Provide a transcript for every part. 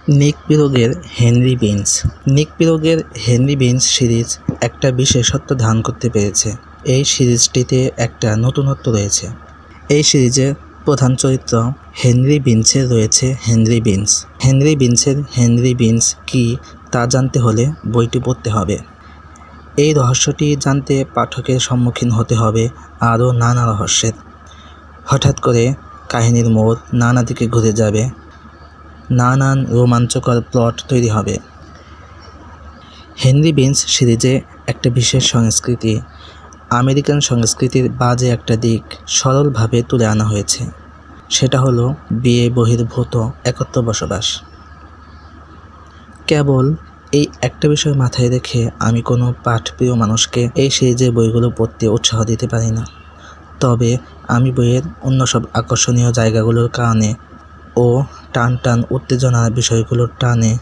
নিক পিরোগের Henry beans. নিক পিরোগের Henry beans series একটা বিশেষত্ব ধারণ করতে পেরেছে। এই সিরিজটিতে একটা নতুনত্ব রয়েছে। এই সিরিজের প্রধান চরিত্র হেনরি বিনসের রয়েছে হেনরি বিনস। হেনরি বিনসের হেনরি বিনস কি তা জানতে হলে বইটি পড়তে হবে। এই রহস্যটি জানতে পাঠকের সম্মুখীন হতে হবে আরও নানা রহস্যের। হঠাৎ করে কাহিনীর মোড় নানা দিকে ঘুরে যাবে, নানান রোমাঞ্চকর প্লট তৈরি হবে। হেনরি বিনস সিরিজে একটা বিশেষ সংস্কৃতি, আমেরিকান সংস্কৃতির বাজে একটা দিক সরলভাবে তুলে আনা হয়েছে। সেটা হলো বিয়ে বহির্ভূত একত্র বসবাস। কেবল এই একটা বিষয় মাথায় রেখে আমি কোনো পাঠপ্রিয় মানুষকে এই সিরিজের বইগুলো পড়তে উৎসাহ দিতে পারি না। তবে আমি বইয়ের অন্য সব আকর্ষণীয় জায়গাগুলোর কারণে ও টান উত্তেজনার বিষয়গুলোর টানে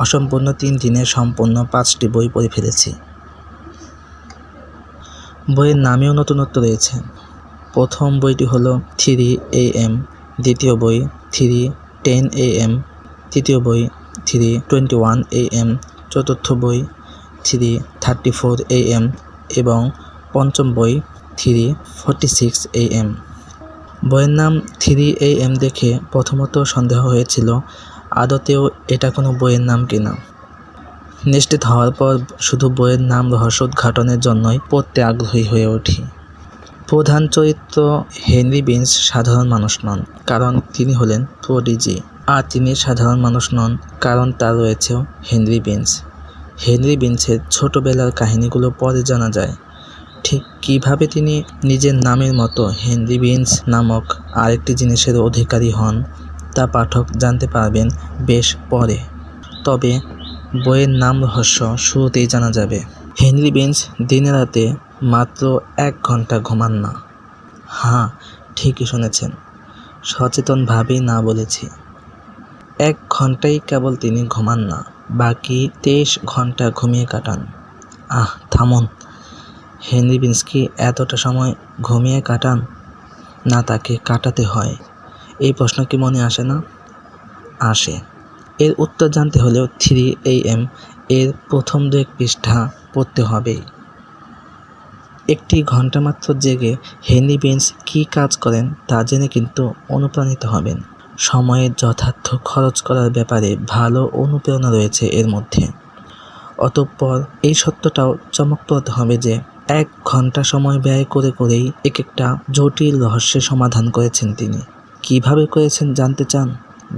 অসম্পূর্ণ 3 দিনে সম্পূর্ণ 5টি বই পড়ে ফেলেছি। বইয়ের নামেও নতুনত্ব রয়েছে। প্রথম বইটি হলো 3 AM, দ্বিতীয় বই 3:10 AM, তৃতীয় বই 3:21 AM, চতুর্থ বই 3:34 AM এবং পঞ্চম বই 3:46 AM। বইয়ের নাম 3 AM দেখে প্রথমত সন্দেহ হয়েছিল আদতেও এটা কোনো বইয়ের নাম কিনা। নিশ্চিত হওয়ার পর শুধু বইয়ের নাম রহস্য উদ্ঘাটনের জন্যই পড়তে আগ্রহী হয়ে উঠি। প্রধান চরিত্র হেনরি বিনস সাধারণ মানুষ নন, কারণ তিনি হলেন প্রোডিজি। আর তিনি সাধারণ মানুষ নন কারণ তার রয়েছেও হেনরি বিনস। হেনরি বিনসের ছোটবেলার কাহিনীগুলো পরে জানা যায়। ঠিক কীভাবে তিনি নিজের নামের মতো হেনরি বিনস নামক আরেকটি জিনিসের অধিকারী হন তা পাঠক জানতে পারবেন বেশ পরে। তবে বইয়ের নাম রহস্য শুরুতেই জানা যাবে। হেনরি বিনস দিনে রাতে মাত্র 1 ঘন্টা ঘুমান না। হ্যাঁ, ঠিকই শুনেছেন, সচেতনভাবেই না বলেছি। 1 ঘন্টাই কেবল তিনি ঘুমান না, বাকি 23 ঘন্টা ঘুমিয়ে কাটান। থামুন, হেনরি বিনস কি এতটা সময় ঘুমিয়ে কাটান, না তাকে কাটাতে হয়? এই প্রশ্ন কি মনে আসে না? আসে। এর উত্তর জানতে হলেও 3 AM এর প্রথম 2 পৃষ্ঠা পড়তে হবেই। 1 ঘন্টা মাত্র জেগে হেনরি বিনস কী কাজ করেন তা জেনে কিন্তু অনুপ্রাণিত হবেন। সময়ের যথার্থ খরচ করার ব্যাপারে ভালো অনুপ্রেরণা রয়েছে এর মধ্যে। অতঃপর এই সত্যটাও চমকপ্রদ হবে যে 1 ঘন্টা সময় ব্যয় করেই একটা জটিল রহস্যের সমাধান করেছেন তিনি। কিভাবে করেছেন জানতে চান?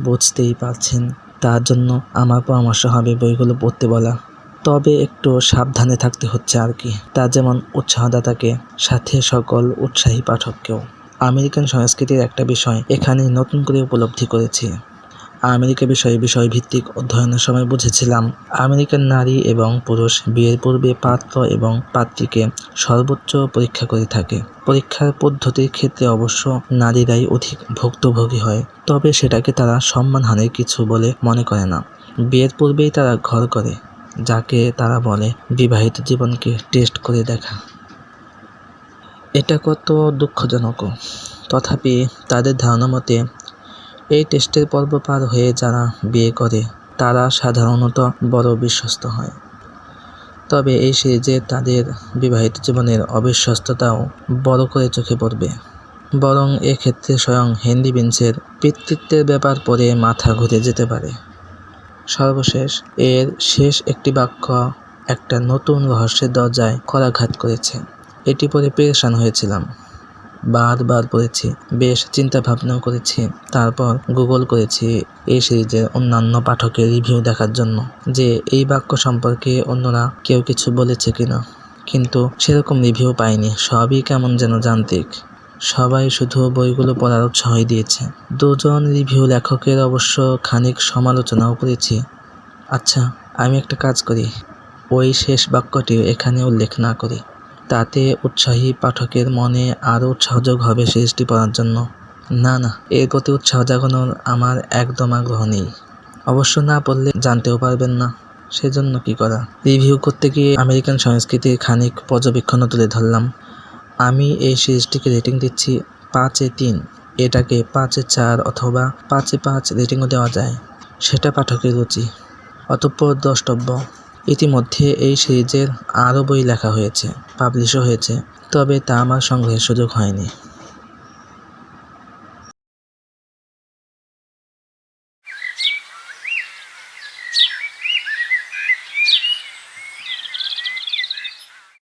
বুঝতেই পারছেন। তার জন্য আমার পরামর্শ হবে বইগুলো পড়তে বলা। তবে একটু সাবধানে থাকতে হচ্ছে আর কি। তা যেমন উৎসাহদাতাকে, সাথে সকল উৎসাহী পাঠককেও। আমেরিকান সংস্কৃতির একটা বিষয় এখানে নতুন করে উপলব্ধি করেছি। আমেরিকা বিষয়ভিত্তিক অধ্যয়নের সময় বুঝেছিলাম আমেরিকান নারী এবং পুরুষ বিয়ের পূর্বে পাত্র এবং পাত্রীকে সর্বোচ্চ পরীক্ষা করে থাকে। পরীক্ষার পদ্ধতির ক্ষেত্রে অবশ্য নারীরাই অধিক ভুক্তভোগী হয়, তবে সেটাকে তারা সম্মানহানির কিছু বলে মনে করে না। বিয়ের পূর্বেই তারা ঘর করে, যাকে তারা বলে বিবাহিত জীবনকে টেস্ট করে দেখা। এটা কত দুঃখজনকও। তথাপি তাদের ধারণা মতে এই টেস্টের পর্ব পার হয়ে যারা বিয়ে করে তারা সাধারণত বড় বিশ্বস্ত হয়। তবে এই সিরিজে তাদের বিবাহিত জীবনের অবিশ্বস্ততাও বড় করে চোখে পড়বে। বরং এক্ষেত্রে স্বয়ং হেনরি বিনসের পিতৃত্বের ব্যাপার পড়ে মাথা ঘুরে যেতে পারে। সর্বশেষ এর শেষ একটি বাক্য একটা নতুন রহস্যের দরজায় করাঘাত করেছে। এটি পড়ে পেরেশান হয়েছিলাম। বারবার পড়েছি, বেশ চিন্তা ভাবনাও করেছি। তারপর গুগল করেছি এই সিরিজের অন্যান্য পাঠকের রিভিউ দেখার জন্য, যে এই বাক্য সম্পর্কে অন্যরা কেউ কিছু বলেছে কিনা। কিন্তু সেরকম রিভিউ পাইনি। সবই কেমন যেন যান্ত্রিক। সবাই শুধু বইগুলো পড়ার উৎসাহই দিয়েছে। 2 জন রিভিউ লেখকের অবশ্য খানিক সমালোচনাও করেছি। আচ্ছা, আমি একটা কাজ করি, ওই শেষ বাক্যটি এখানে উল্লেখ না করি। তাতে উৎসাহী পাঠকের মনে আরও উৎসাহযোগ হবে সিরিজটি পড়ার জন্য। না, এর প্রতি উৎসাহ জাগানোর আমার একদম আগ্রহ নেই। অবশ্য না পড়লে জানতেও পারবেন না, সেজন্য কি করা। রিভিউ করতে গিয়ে আমেরিকান সংস্কৃতির খানিক পর্যবেক্ষণও তুলে ধরলাম। আমি এই সিরিজটিকে রেটিং দিচ্ছি 5-3। এটাকে 5-4 অথবা 5-5 রেটিংও দেওয়া যায়। সেটা পাঠকের রুচি। অতঃপর দ্রষ্টব্য, ইতিমধ্যে এই সিরিজের আরও বই লেখা হয়েছে, পাবলিশও হয়েছে, তবে তা আমার সংগ্রহের সুযোগ হয়নি।